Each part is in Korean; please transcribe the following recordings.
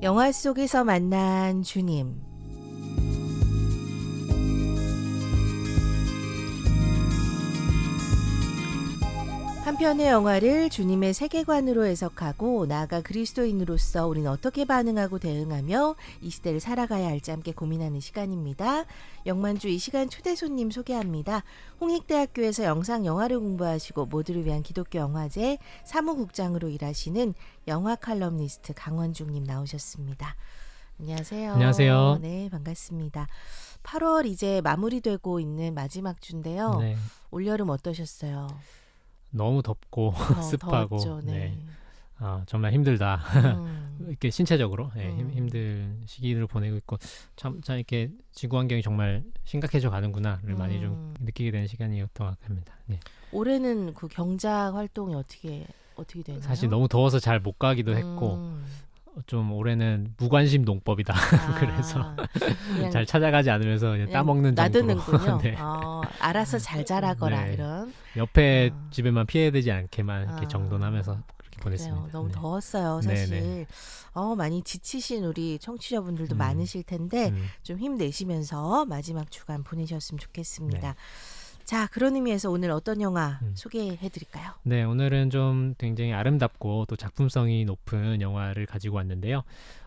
영화 속에서 만난 주님. 한 편의 영화를 주님의 세계관으로 해석하고 나아가 그리스도인으로서 우리는 어떻게 반응하고 대응하며 이 시대를 살아가야 할지 함께 고민하는 시간입니다. 영만주 이 시간 초대 손님 소개합니다. 홍익대학교에서 영상영화를 공부하시고 모두를 위한 기독교 영화제 사무국장으로 일하시는 영화 칼럼니스트 강원중님 나오셨습니다. 안녕하세요. 안녕하세요. 네, 반갑습니다. 8월 이제 마무리되고 있는 마지막 주인데요. 네, 올여름 어떠셨어요? 너무 덥고 습하고 더웠죠. 네. 정말 힘들다. 음. 이렇게 신체적으로 힘든 음. 시기를 보내고 있고 참 이렇게 지구 환경이 정말 심각해져 가는구나를 많이 좀 느끼게 되는 시간이었던 것 같습니다. 네. 올해는 그 경작 활동이 어떻게 되나요? 사실 너무 더워서 잘 못 가기도 했고 좀 올해는 무관심 농법이다. 그래서 그냥 잘 찾아가지 않으면서 그냥 따먹는 정도로. 놔두는군요. 네. 알아서 잘 자라거라 네. 이런. 옆에 집에만 피해되지 않게만 이렇게 아. 정돈하면서 그렇게 그래요. 보냈습니다. 너무 네. 더웠어요, 네, 사실. 네. 많이 지치신 우리 청취자분들도 많으실 텐데 좀 힘내시면서 마지막 주간 보내셨으면 좋겠습니다. 네. 자, 그런 의미에서 오늘 어떤 영화 소개해드릴까요? 네, 오늘은 좀 굉장히 아름답고 또 작품성이 높은 영화를 가지고 왔는데요.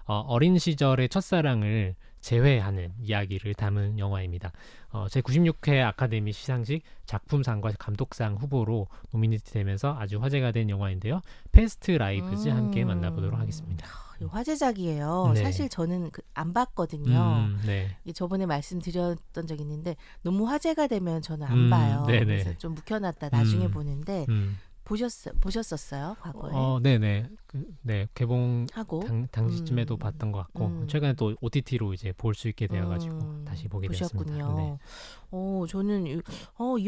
어린 시절의 첫사랑을 재회하는 이야기를 담은 영화입니다. 제96회 아카데미 시상식 작품상과 감독상 후보로 노미네이트 되면서 아주 화제가 된 영화인데요. 패스트 라이브즈 함께 만나보도록 하겠습니다. 화제작이에요. 네. 사실 저는 안 봤거든요. 네. 이게 저번에 말씀드렸던 적이 있는데 너무 화제가 되면 저는 안 봐요. 네네. 그래서 좀 묵혀놨다 나중에 보는데 음. 보셨었어요? 과거에? 네네. 네, 개봉 하고 당시쯤에도 봤던 것 같고 최근에 또 OTT로 이제 볼 수 있게 되어가지고 다시 보게 되었습니다. 보셨군요. 네. 저는 이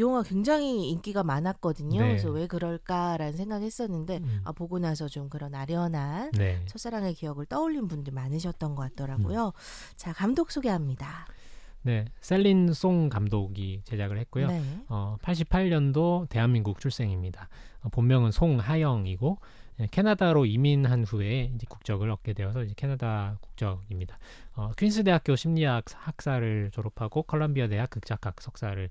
영화 굉장히 인기가 많았거든요. 네. 그래서 왜 그럴까라는 생각했었는데 보고 나서 좀 그런 아련한 네. 첫사랑의 기억을 떠올린 분들 많으셨던 것 같더라고요. 자, 감독 소개합니다. 네, 셀린 송 감독이 제작을 했고요. 네. 88년도 대한민국 출생입니다. 본명은 송하영이고 캐나다로 이민한 후에 이제 국적을 얻게 되어서 이제 캐나다 국적입니다. 퀸스 대학교 심리학 학사를 졸업하고 컬럼비아 대학 극작학 석사를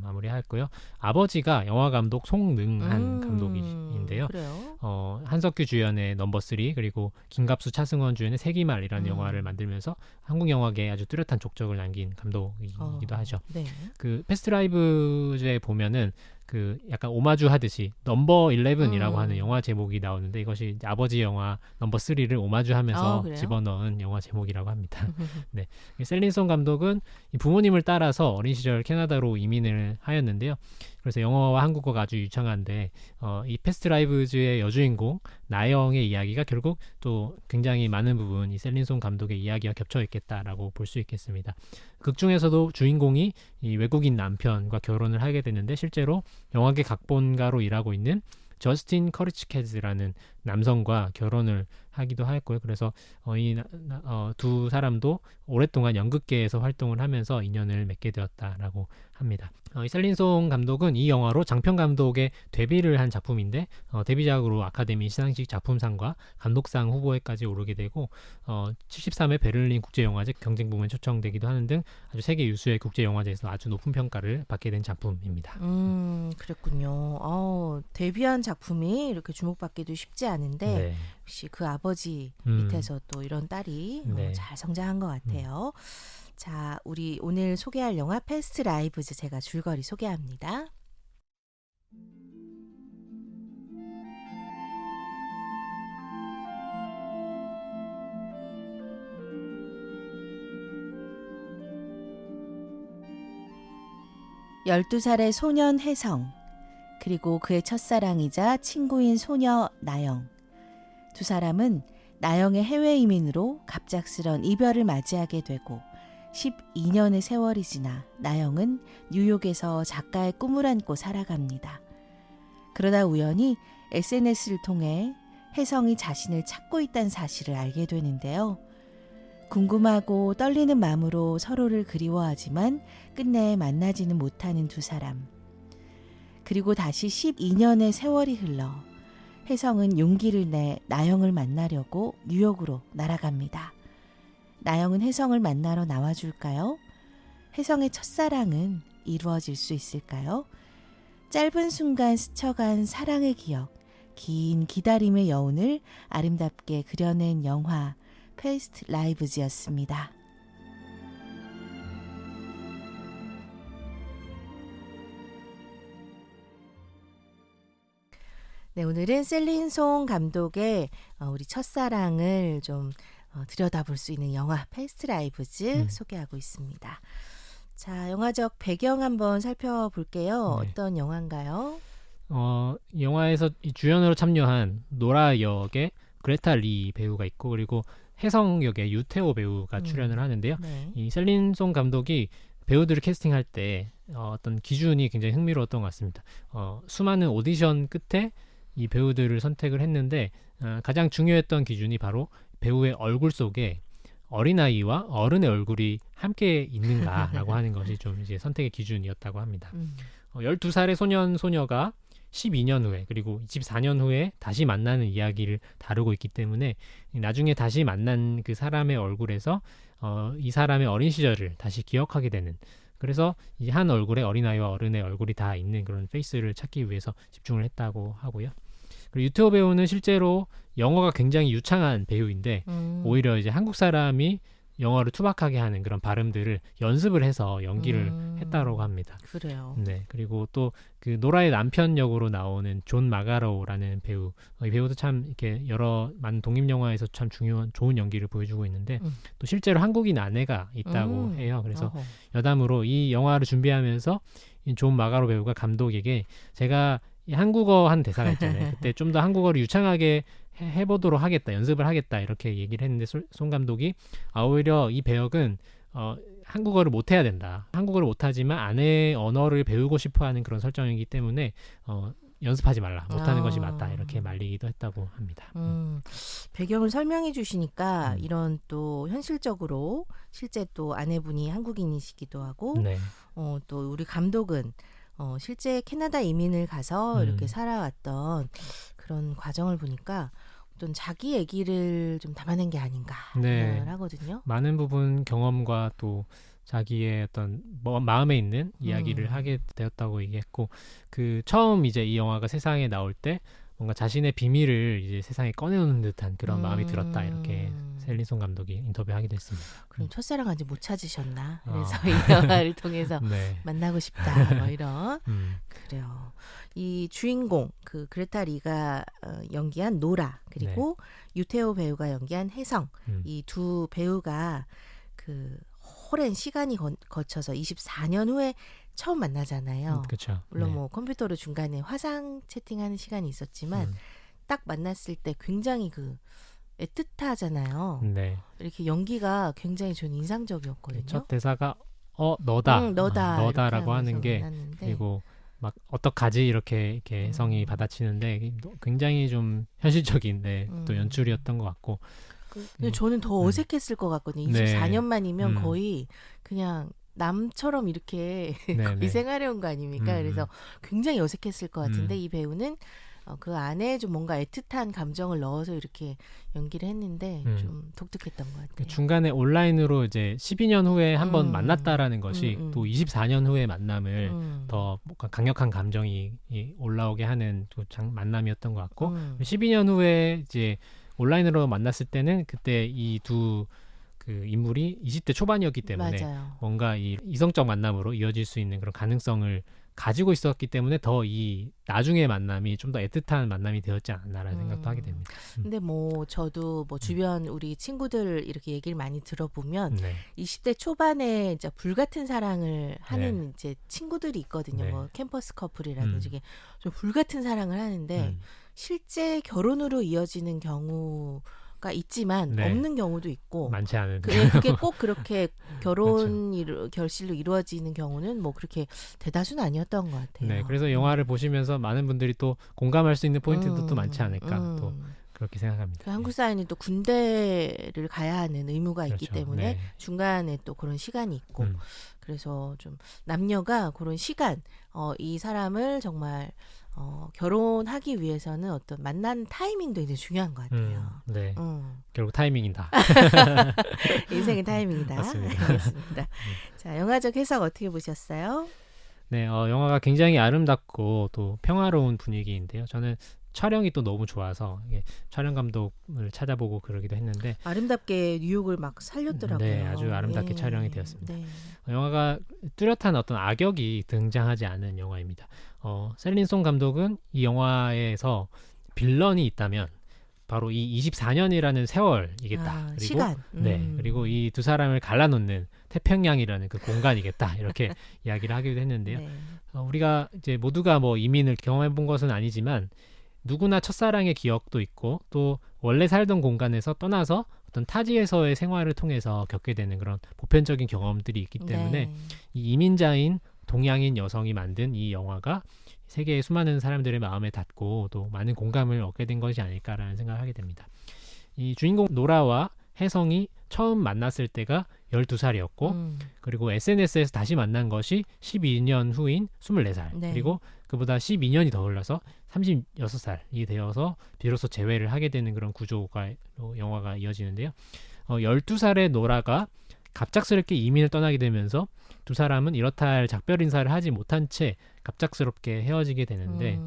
마무리했고요. 아버지가 영화 감독 송능한 감독인데요. 그래요? 한석규 주연의 넘버 3 그리고 김갑수 차승원 주연의 세기말이라는 영화를 만들면서 한국 영화계에 아주 뚜렷한 족적을 남긴 감독이기도 하죠. 네. 그 패스트 라이브즈에 보면은 그 약간 오마주 하듯이 넘버 11이라고 하는 영화 제목이 나오는데 이것이 이제 아버지 영화 넘버 3를 오마주하면서 그래요? 집어넣은 영화 제목이라고 합니다. 네, 셀린송 감독은 이 부모님을 따라서 어린 시절 캐나다로 이민을 하였는데요. 그래서 영어와 한국어가 아주 유창한데 이 패스트 라이브즈의 여주인공 나영의 이야기가 결국 또 굉장히 많은 부분 이 셀린송 감독의 이야기와 겹쳐 있겠다라고 볼 수 있겠습니다. 극 중에서도 주인공이 이 외국인 남편과 결혼을 하게 되는데 실제로 영화계 각본가로 일하고 있는 저스틴 커리치케즈라는 남성과 결혼을 하기도 했고요. 그래서 이 두 사람도 오랫동안 연극계에서 활동을 하면서 인연을 맺게 되었다라고 합니다. 이 셀린송 감독은 이 영화로 장편 감독의 데뷔를 한 작품인데 데뷔작으로 아카데미 시상식 작품상과 감독상 후보에까지 오르게 되고 73회 베를린 국제영화제 경쟁부문 초청되기도 하는 등 아주 세계 유수의 국제영화제에서 아주 높은 평가를 받게 된 작품입니다. 그랬군요. 데뷔한 작품이 이렇게 주목받기도 쉽지 않은데 네. 역시 그 아버지 밑에서 또 이런 딸이 네. 잘 성장한 것 같아요. 자, 우리 오늘 소개할 영화 패스트 라이브즈 제가 줄거리 소개합니다. 열두 살의 소년 혜성, 그리고 그의 첫사랑이자 친구인 소녀 나영. 두 사람은 나영의 해외 이민으로 갑작스런 이별을 맞이하게 되고 12년의 세월이 지나 나영은 뉴욕에서 작가의 꿈을 안고 살아갑니다. 그러다 우연히 SNS를 통해 혜성이 자신을 찾고 있다는 사실을 알게 되는데요. 궁금하고 떨리는 마음으로 서로를 그리워하지만 끝내 만나지는 못하는 두 사람. 그리고 다시 12년의 세월이 흘러 혜성은 용기를 내 나영을 만나려고 뉴욕으로 날아갑니다. 나영은 혜성을 만나러 나와줄까요? 혜성의 첫사랑은 이루어질 수 있을까요? 짧은 순간 스쳐간 사랑의 기억, 긴 기다림의 여운을 아름답게 그려낸 영화 패스트 라이브즈였습니다. 네, 오늘은 셀린 송 감독의 우리 첫사랑을 좀 들여다볼 수 있는 영화 패스트 라이브즈 소개하고 있습니다. 자, 영화적 배경 한번 살펴볼게요. 네. 어떤 영화인가요? 영화에서 이 주연으로 참여한 노라 역의 그레타 리 배우가 있고 그리고 혜성 역의 유태오 배우가 출연을 하는데요. 네. 이 셀린 송 감독이 배우들을 캐스팅할 때 어떤 기준이 굉장히 흥미로웠던 것 같습니다. 수많은 오디션 끝에 이 배우들을 선택을 했는데 가장 중요했던 기준이 바로 배우의 얼굴 속에 어린아이와 어른의 얼굴이 함께 있는가라고 하는 것이 좀 이제 선택의 기준이었다고 합니다. 12살의 소년 소녀가 12년 후에 그리고 24년 후에 다시 만나는 이야기를 다루고 있기 때문에 나중에 다시 만난 그 사람의 얼굴에서 이 사람의 어린 시절을 다시 기억하게 되는, 그래서 이 한 얼굴에 어린아이와 어른의 얼굴이 다 있는 그런 페이스를 찾기 위해서 집중을 했다고 하고요. 그리고 유태호 배우는 실제로 영어가 굉장히 유창한 배우인데 오히려 이제 한국 사람이 영어를 투박하게 하는 그런 발음들을 연습을 해서 연기를 했다고 합니다. 그래요. 네, 그리고 또 그 노라의 남편 역으로 나오는 존 마가로우라는 배우, 이 배우도 참 이렇게 여러 많은 독립 영화에서 참 중요한 좋은 연기를 보여주고 있는데 또 실제로 한국인 아내가 있다고 해요. 그래서 어허. 여담으로 이 영화를 준비하면서 이 존 마가로 배우가 감독에게 제가 이 한국어 한 대사가 있잖아요. 그때 좀 더 한국어를 유창하게 해보도록 하겠다, 연습을 하겠다 이렇게 얘기를 했는데 송 감독이 오히려 이 배역은 한국어를 못해야 된다. 한국어를 못하지만 아내의 언어를 배우고 싶어하는 그런 설정이기 때문에 연습하지 말라. 못하는 것이 맞다. 이렇게 말리기도 했다고 합니다. 배경을 설명해 주시니까 이런 또 현실적으로 실제 또 아내분이 한국인이시기도 하고 네. 또 우리 감독은 실제 캐나다 이민을 가서 이렇게 살아왔던 그런 과정을 보니까 어떤 자기 얘기를 좀 담아낸 게 아닌가 네. 생각을 하거든요. 많은 부분 경험과 또 자기의 어떤 마음에 있는 이야기를 하게 되었다고 얘기했고, 그 처음 이제 이 영화가 세상에 나올 때 뭔가 자신의 비밀을 이제 세상에 꺼내놓는 듯한 그런 마음이 들었다, 이렇게 셀린 송 감독이 인터뷰하기도 했습니다. 그럼 첫사랑 아직 못 찾으셨나? 그래서 이 영화를 통해서 네. 만나고 싶다. 뭐 이런. 음. 그래요. 이 주인공 그 그레타 리가 연기한 노라, 그리고 유태오 배우가 연기한 혜성, 이 두 배우가 그 오랜 시간이 거쳐서 24년 후에 처음 만나잖아요. 그렇죠. 물론 뭐 컴퓨터로 중간에 화상 채팅하는 시간이 있었지만 딱 만났을 때 굉장히 그 애틋하잖아요. 네. 이렇게 연기가 굉장히 전 인상적이었거든요. 첫 대사가 너다, 너다라고 하는 게 만났는데. 그리고 막 어떡하지 이렇게 혜성이 받아치는데 굉장히 좀 현실적인 또 연출이었던 것 같고. 근데 저는 더 어색했을 것 같거든요. 24년 만이면 거의 그냥 남처럼 이렇게 거의 생활해온 거 아닙니까? 그래서 굉장히 어색했을 것 같은데 이 배우는 그 안에 좀 뭔가 애틋한 감정을 넣어서 이렇게 연기를 했는데 좀 독특했던 것 같아요. 중간에 온라인으로 이제 12년 후에 한번 만났다라는 것이 또 24년 후의 만남을 더 뭔가 강력한 감정이 올라오게 하는 또 만남이었던 것 같고 12년 후에 이제 온라인으로 만났을 때는 그때 이 두 그 인물이 20대 초반이었기 때문에 맞아요. 뭔가 이 이성적 만남으로 이어질 수 있는 그런 가능성을 가지고 있었기 때문에 더 이 나중의 만남이 좀 더 애틋한 만남이 되었지 않았나라는 생각도 하게 됩니다. 근데 뭐 저도 뭐 주변 우리 친구들 이렇게 얘기를 많이 들어보면 20대 초반에 이제 불같은 사랑을 하는 이제 친구들이 있거든요. 뭐 캠퍼스 커플이라든지 이게 좀 불같은 사랑을 하는데 실제 결혼으로 이어지는 경우가 있지만 없는 경우도 있고 많지 않은. 그게 꼭 그렇게 결혼 결실로 이루어지는 경우는 뭐 그렇게 대다수는 아니었던 것 같아요. 네, 그래서 영화를 보시면서 많은 분들이 또 공감할 수 있는 포인트도 또 많지 않을까. 또 그렇게 생각합니다. 그 한국 사회는 또 군대를 가야 하는 의무가 있기 그렇죠. 때문에 네. 중간에 또 그런 시간이 있고 음. 그래서 좀 남녀가 그런 시간 이 사람을 정말 결혼하기 위해서는 어떤 만나는 타이밍도 굉장히 중요한 것 같아요. 네. 음. 결국 타이밍이다. 인생의 타이밍이다. 맞습니다. 알겠습니다. 자, 영화적 해석 어떻게 보셨어요? 네, 영화가 굉장히 아름답고 또 평화로운 분위기인데요. 저는 촬영이 또 너무 좋아서 이게 촬영 감독을 찾아보고 그러기도 했는데 아름답게 뉴욕을 막 살렸더라고요. 네, 아주 아름답게 예. 촬영이 되었습니다. 네. 영화가 뚜렷한 어떤 악역이 등장하지 않은 영화입니다. 셀린송 감독은 이 영화에서 빌런이 있다면 바로 이 24년이라는 세월이겠다. 그리고 시간. 네, 그리고 이 두 사람을 갈라놓는 태평양이라는 그 공간이겠다. 이렇게 이야기를 하기도 했는데요. 네. 우리가 이제 모두가 뭐 이민을 경험해 본 것은 아니지만 누구나 첫사랑의 기억도 있고 또 원래 살던 공간에서 떠나서 어떤 타지에서의 생활을 통해서 겪게 되는 그런 보편적인 경험들이 있기 때문에 네. 이 이민자인 동양인 여성이 만든 이 영화가 세계의 수많은 사람들의 마음에 닿고 또 많은 공감을 얻게 된 것이 아닐까라는 생각을 하게 됩니다. 이 주인공 노라와 혜성이 처음 만났을 때가 12살이었고 그리고 SNS에서 다시 만난 것이 12년 후인 24살 네. 그리고 그보다 12년이 더 흘러서 36살이 되어서 비로소 재회를 하게 되는 그런 구조가 영화가 이어지는데요. 12살의 노라가 갑작스럽게 이민을 떠나게 되면서 두 사람은 이렇다 할 작별 인사를 하지 못한 채 갑작스럽게 헤어지게 되는데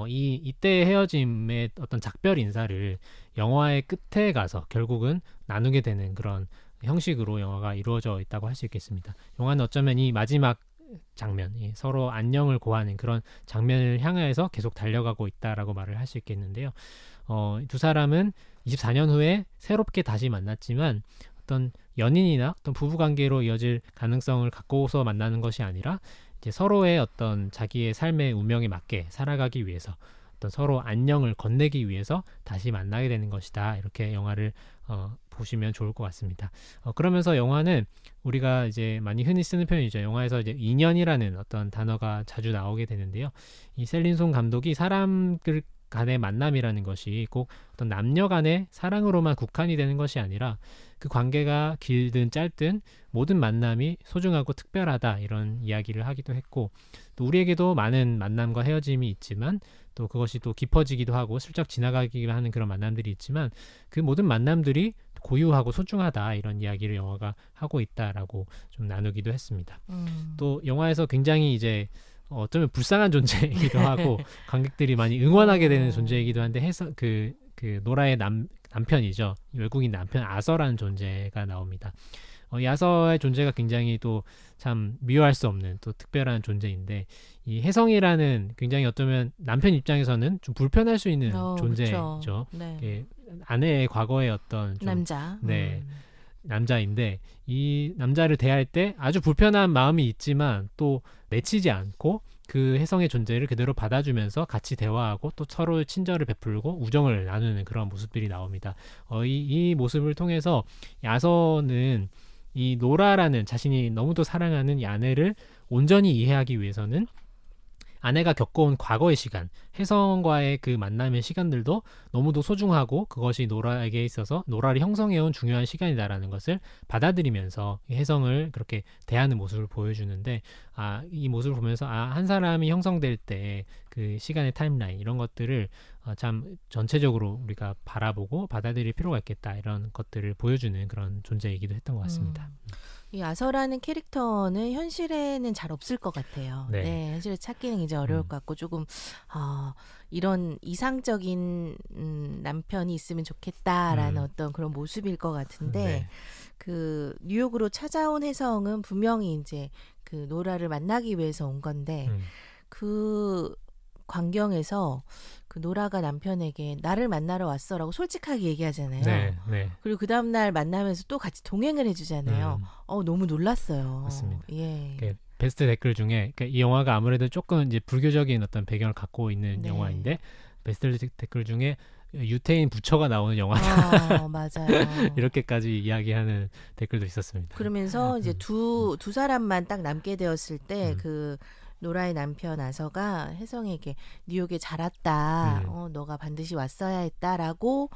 이때 헤어짐의 어떤 작별 인사를 영화의 끝에 가서 결국은 나누게 되는 그런 형식으로 영화가 이루어져 있다고 할 수 있겠습니다. 영화는 어쩌면 이 마지막 장면, 서로 안녕을 고하는 그런 장면을 향해서 계속 달려가고 있다라고 말을 할 수 있겠는데요. 두 사람은 24년 후에 새롭게 다시 만났지만 어떤 연인이나 어떤 부부관계로 이어질 가능성을 갖고서 만나는 것이 아니라 이제 서로의 어떤 자기의 삶의 운명에 맞게 살아가기 위해서 어떤 서로 안녕을 건네기 위해서 다시 만나게 되는 것이다. 이렇게 영화를 보시면 좋을 것 같습니다. 그러면서 영화는 우리가 이제 많이 흔히 쓰는 표현이죠. 영화에서 이제 인연이라는 어떤 단어가 자주 나오게 되는데요. 이 셀린송 감독이 사람들 간의 만남이라는 것이 꼭 어떤 남녀 간의 사랑으로만 국한이 되는 것이 아니라 그 관계가 길든 짧든 모든 만남이 소중하고 특별하다 이런 이야기를 하기도 했고 또 우리에게도 많은 만남과 헤어짐이 있지만 또 그것이 또 깊어지기도 하고 슬쩍 지나가기도 하는 그런 만남들이 있지만 그 모든 만남들이 고유하고 소중하다 이런 이야기를 영화가 하고 있다라고 좀 나누기도 했습니다. 또 영화에서 굉장히 이제 어쩌면 불쌍한 존재이기도 하고 관객들이 많이 응원하게 되는 존재이기도 한데 해서 그 노라의 남편이죠. 외국인 남편 아서라는 존재가 나옵니다. 이 아서의 존재가 굉장히 또 참 미워할 수 없는 또 특별한 존재인데 이 혜성이라는 굉장히 어쩌면 남편 입장에서는 좀 불편할 수 있는 존재죠. 그렇죠. 네. 아내의 과거의 어떤 좀 남자. 네. 남자인데 이 남자를 대할 때 아주 불편한 마음이 있지만 또 내치지 않고 그 혜성의 존재를 그대로 받아주면서 같이 대화하고 또 서로 친절을 베풀고 우정을 나누는 그런 모습들이 나옵니다. 이 모습을 통해서 야서는 이 노라라는 자신이 너무도 사랑하는 이 아내를 온전히 이해하기 위해서는 아내가 겪어온 과거의 시간, 혜성과의 그 만남의 시간들도 너무도 소중하고 그것이 노라에게 있어서 노라를 형성해온 중요한 시간이다라는 것을 받아들이면서 혜성을 그렇게 대하는 모습을 보여주는데 이 모습을 보면서 한 사람이 형성될 때 그 시간의 타임라인 이런 것들을 참 전체적으로 우리가 바라보고 받아들일 필요가 있겠다 이런 것들을 보여주는 그런 존재이기도 했던 것 같습니다. 이 아서라는 캐릭터는 현실에는 잘 없을 것 같아요. 네. 현실에 찾기는 이제 어려울 것 같고 조금 이런 이상적인 남편이 있으면 좋겠다라는 어떤 그런 모습일 것 같은데 네. 그 뉴욕으로 찾아온 혜성은 분명히 이제 그 노라를 만나기 위해서 온 건데 그 광경에서 그 노라가 남편에게 나를 만나러 왔어라고 솔직하게 얘기하잖아요. 네, 네. 그리고 그 다음날 만나면서 또 같이 동행을 해주잖아요. 너무 놀랐어요. 맞습니다. 예. 베스트 댓글 중에 그러니까 이 영화가 아무래도 조금 이제 불교적인 어떤 배경을 갖고 있는 네. 영화인데 베스트 댓글 중에 유태인 부처가 나오는 영화다. 맞아요. 이렇게까지 이야기하는 댓글도 있었습니다. 그러면서 이제 두 사람만 딱 남게 되었을 때 그 노라의 남편 아서가 혜성에게 뉴욕에 잘 왔다. 음. 너가 반드시 왔어야 했다라고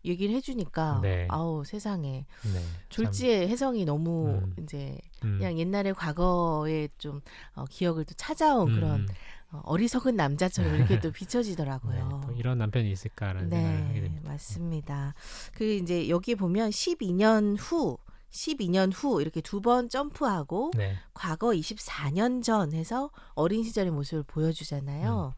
얘기를 해주니까 네. 아우 세상에 네. 졸지에 혜성이 너무 음. 이제 음. 그냥 옛날의 과거에 좀 기억을 또 찾아온 그런 어리석은 남자처럼 이렇게 또 네, 비춰지더라고요. 또 이런 남편이 있을까라는 생각을 하게 네, 됩니다. 맞습니다. 그 이제 여기 보면 12년 후 이렇게 두 번 점프하고 네. 과거 24년 전 해서 어린 시절의 모습을 보여주잖아요.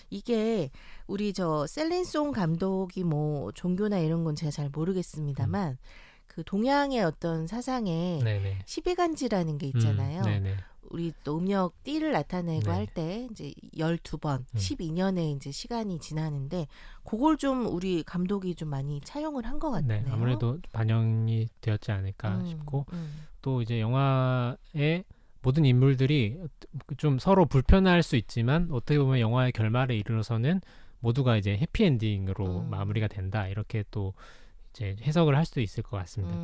이게 우리 저 셀린송 감독이 뭐 종교나 이런 건 제가 잘 모르겠습니다만 그 동양의 어떤 사상에 네네. 12간지라는 게 있잖아요. 네네. 우리 또 음력 띠를 나타내고 네. 할 때 이제 12번, 12년의 이제 시간이 지나는데 그걸 좀 우리 감독이 좀 많이 차용을 한 것 같네요. 네, 아무래도 반영이 되었지 않을까 싶고 음. 또 이제 영화의 모든 인물들이 좀 서로 불편할 수 있지만 어떻게 보면 영화의 결말에 이르러서는 모두가 이제 해피엔딩으로 마무리가 된다 이렇게 또 이제 해석을 할 수도 있을 것 같습니다.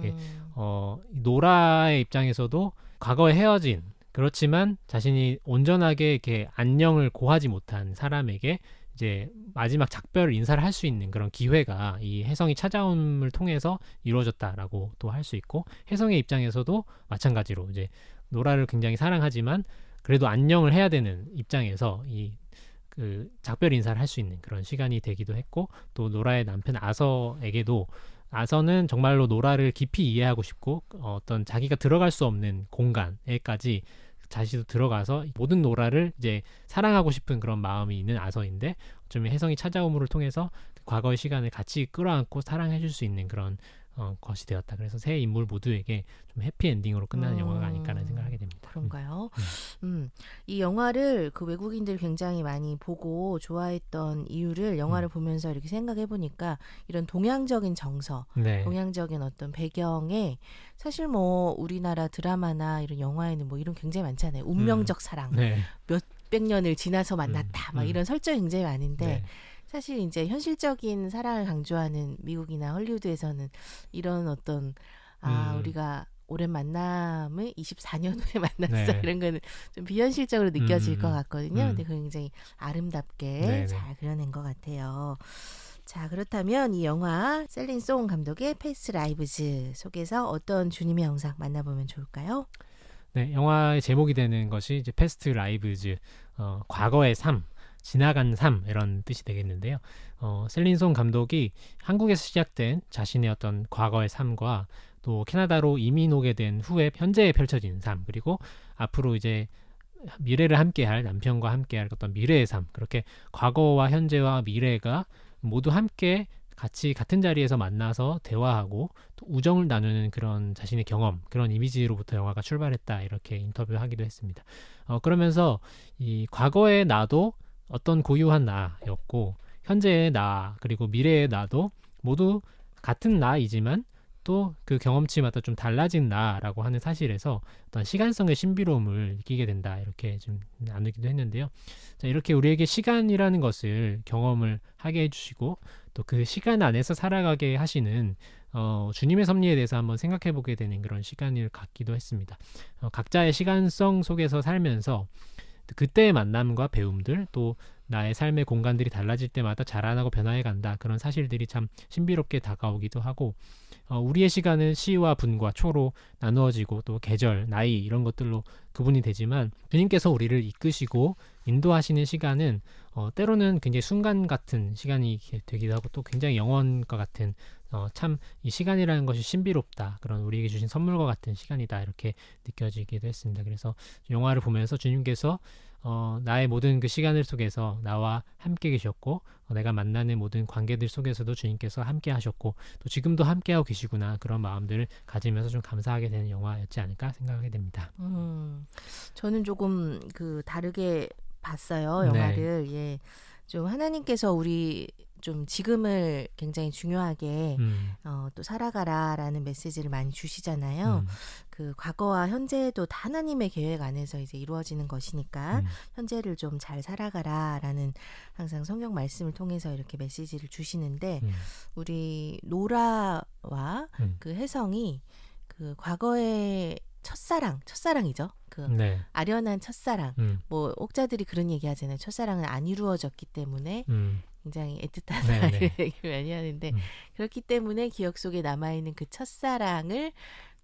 노라의 입장에서도 과거에 헤어진 그렇지만 자신이 온전하게 이렇게 안녕을 고하지 못한 사람에게 이제 마지막 작별 인사를 할 수 있는 그런 기회가 이 혜성이 찾아옴을 통해서 이루어졌다라고 또 할 수 있고 혜성의 입장에서도 마찬가지로 이제 노라를 굉장히 사랑하지만 그래도 안녕을 해야 되는 입장에서 이 그 작별 인사를 할 수 있는 그런 시간이 되기도 했고 또 노라의 남편 아서에게도 아서는 정말로 노라를 깊이 이해하고 싶고 어떤 자기가 들어갈 수 없는 공간에까지 자신도 들어가서 모든 노라를 이제 사랑하고 싶은 그런 마음이 있는 아서인데 어쩌면 혜성이 찾아옴을 통해서 그 과거의 시간을 같이 끌어안고 사랑해줄 수 있는 그런 것이 되었다. 그래서 세 인물 모두에게 좀 해피엔딩으로 끝나는 영화가 아닐까라는 생각을 하게 됩니다. 그런가요? 이 영화를 그 외국인들이 굉장히 많이 보고 좋아했던 이유를 영화를 보면서 이렇게 생각해 보니까 이런 동양적인 정서, 네. 동양적인 어떤 배경에 사실 뭐 우리나라 드라마나 이런 영화에는 뭐 이런 굉장히 많잖아요. 운명적 사랑, 네. 몇백 년을 지나서 만났다, 막 이런 설정이 굉장히 많은데 네. 사실 이제 현실적인 사랑을 강조하는 미국이나 헐리우드에서는 이런 어떤 우리가 오랜 만남을 24년 후에 만났어 네. 이런 거는 좀 비현실적으로 느껴질 것 같거든요. 근데 음. 굉장히 아름답게 네네. 잘 그려낸 것 같아요. 자, 그렇다면 이 영화 셀린송 감독의 패스트 라이브즈 속에서 어떤 주님의 영상 만나보면 좋을까요? 네, 영화의 제목이 되는 것이 이제 패스트 라이브즈, 과거의 삶, 지나간 삶 이런 뜻이 되겠는데요. 셀린송 감독이 한국에서 시작된 자신의 어떤 과거의 삶과 또 캐나다로 이민 오게 된 후에 현재에 펼쳐진 삶 그리고 앞으로 이제 미래를 함께할 남편과 함께할 어떤 미래의 삶 그렇게 과거와 현재와 미래가 모두 함께 같이 같은 자리에서 만나서 대화하고 또 우정을 나누는 그런 자신의 경험 그런 이미지로부터 영화가 출발했다 이렇게 인터뷰하기도 했습니다. 그러면서 이 과거의 나도 어떤 고유한 나였고 현재의 나 그리고 미래의 나도 모두 같은 나이지만 또 그 경험치마다 좀 달라진 나라고 하는 사실에서 어떤 시간성의 신비로움을 느끼게 된다 이렇게 좀 나누기도 했는데요. 자, 이렇게 우리에게 시간이라는 것을 경험을 하게 해주시고 또 그 시간 안에서 살아가게 하시는 주님의 섭리에 대해서 한번 생각해 보게 되는 그런 시간을 갖기도 했습니다. 각자의 시간성 속에서 살면서 그때의 만남과 배움들 또 나의 삶의 공간들이 달라질 때마다 자라나고 변화해 간다. 그런 사실들이 참 신비롭게 다가오기도 하고 우리의 시간은 시와 분과 초로 나누어지고 또 계절, 나이 이런 것들로 구분이 되지만 주님께서 우리를 이끄시고 인도하시는 시간은 때로는 굉장히 순간 같은 시간이 되기도 하고 또 굉장히 영원과 같은 참 이 시간이라는 것이 신비롭다. 그런 우리에게 주신 선물과 같은 시간이다. 이렇게 느껴지기도 했습니다. 그래서 영화를 보면서 주님께서 나의 모든 그 시간을 속에서 나와 함께 계셨고 내가 만나는 모든 관계들 속에서도 주님께서 함께 하셨고 또 지금도 함께하고 계시구나 그런 마음들을 가지면서 좀 감사하게 되는 영화였지 않을까 생각하게 됩니다. 저는 조금 그 다르게 봤어요. 영화를. 네. 예. 좀 하나님께서 우리 좀 지금을 굉장히 중요하게 또 살아가라라는 메시지를 많이 주시잖아요. 그 과거와 현재도 다 하나님의 계획 안에서 이제 이루어지는 것이니까 현재를 좀 잘 살아가라라는 항상 성경 말씀을 통해서 이렇게 메시지를 주시는데 우리 노라와 그 혜성이 그 과거에 첫사랑이죠. 그 네. 아련한 첫사랑. 뭐 옥자들이 그런 얘기 하잖아요. 첫사랑은 안 이루어졌기 때문에 굉장히 애틋하다 네, 네. 이런 얘기를 많이 하는데 그렇기 때문에 기억 속에 남아있는 그 첫사랑을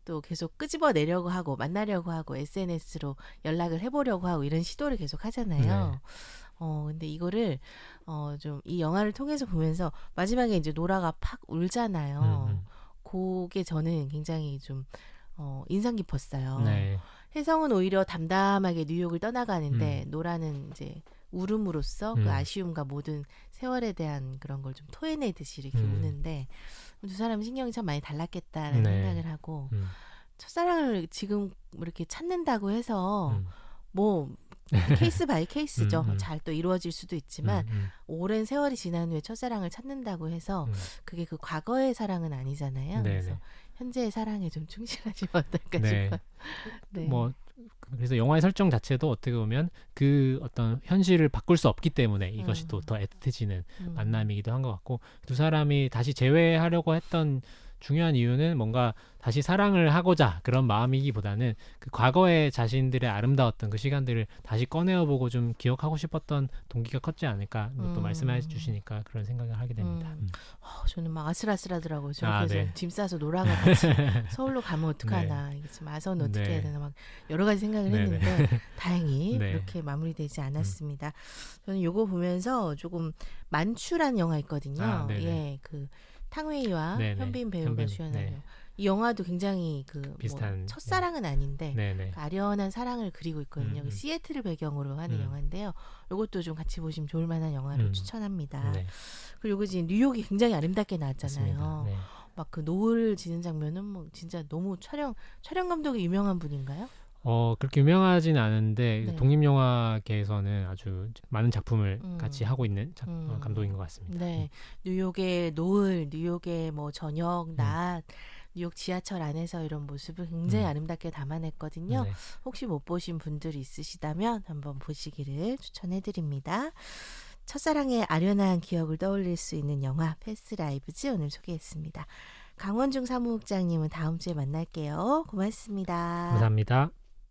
또 계속 끄집어내려고 하고 만나려고 하고 SNS로 연락을 해보려고 하고 이런 시도를 계속 하잖아요. 네. 근데 이거를 좀 이 영화를 통해서 보면서 마지막에 이제 노라가 팍 울잖아요. 그게 저는 굉장히 좀 인상 깊었어요. 네. 혜성은 오히려 담담하게 뉴욕을 떠나가는데 노라는 이제 울음으로써 그 아쉬움과 모든 세월에 대한 그런 걸 좀 토해내듯이 이렇게 우는데 두 사람 신경이 참 많이 달랐겠다라는 네. 생각을 하고 첫사랑을 지금 이렇게 찾는다고 해서 뭐 케이스 바이 케이스죠. 잘 또 이루어질 수도 있지만 오랜 세월이 지난 후에 첫사랑을 찾는다고 해서 그게 그 과거의 사랑은 아니잖아요. 네네. 그래서 현재의 사랑에 좀 충실하시면 어떨까 네. 싶어요. 네. 뭐 그래서 영화의 설정 자체도 어떻게 보면 그 어떤 현실을 바꿀 수 없기 때문에 이것이 또 더 애틋해지는 만남이기도 한 것 같고 두 사람이 다시 재회하려고 했던 중요한 이유는 뭔가 다시 사랑을 하고자 그런 마음이기보다는 그 과거의 자신들의 아름다웠던 그 시간들을 다시 꺼내어보고 좀 기억하고 싶었던 동기가 컸지 않을까 또 말씀해 주시니까 그런 생각을 하게 됩니다. 저는 막 아슬아슬하더라고요. 저렇게 네. 짐 싸서 노라가 같이 서울로 가면 어떡하나 이게 지금 아서는 어떻게 네. 해야 되나 막 여러 가지 생각을 네네. 했는데 다행히 네. 그렇게 마무리되지 않았습니다. 저는 요거 보면서 조금 만추라는 영화 있거든요. 네네. 예, 그 탕웨이와 네네. 현빈 배우가 현빈, 주연하는 네. 이 영화도 굉장히 그 비슷한, 뭐 첫사랑은 아닌데 네네. 그 아련한 사랑을 그리고 있거든요. 그 시애틀을 배경으로 하는 영화인데요. 이것도 좀 같이 보시면 좋을 만한 영화로 추천합니다. 네. 그리고 요거 지금 뉴욕이 굉장히 아름답게 나왔잖아요. 맞습니다. 네. 막 그 노을 지는 장면은 뭐 진짜 너무 촬영 감독이 유명한 분인가요? 그렇게 유명하진 않은데 네. 독립영화계에서는 아주 많은 작품을 같이 하고 있는 감독인 것 같습니다. 네, 뉴욕의 노을, 뉴욕의 뭐 저녁, 낮, 뉴욕 지하철 안에서 이런 모습을 굉장히 아름답게 담아냈거든요. 네. 혹시 못 보신 분들이 있으시다면 한번 보시기를 추천해드립니다. 첫사랑의 아련한 기억을 떠올릴 수 있는 영화 패스트 라이브즈 오늘 소개했습니다. 강원중 사무국장님은 다음 주에 만날게요. 고맙습니다. 감사합니다.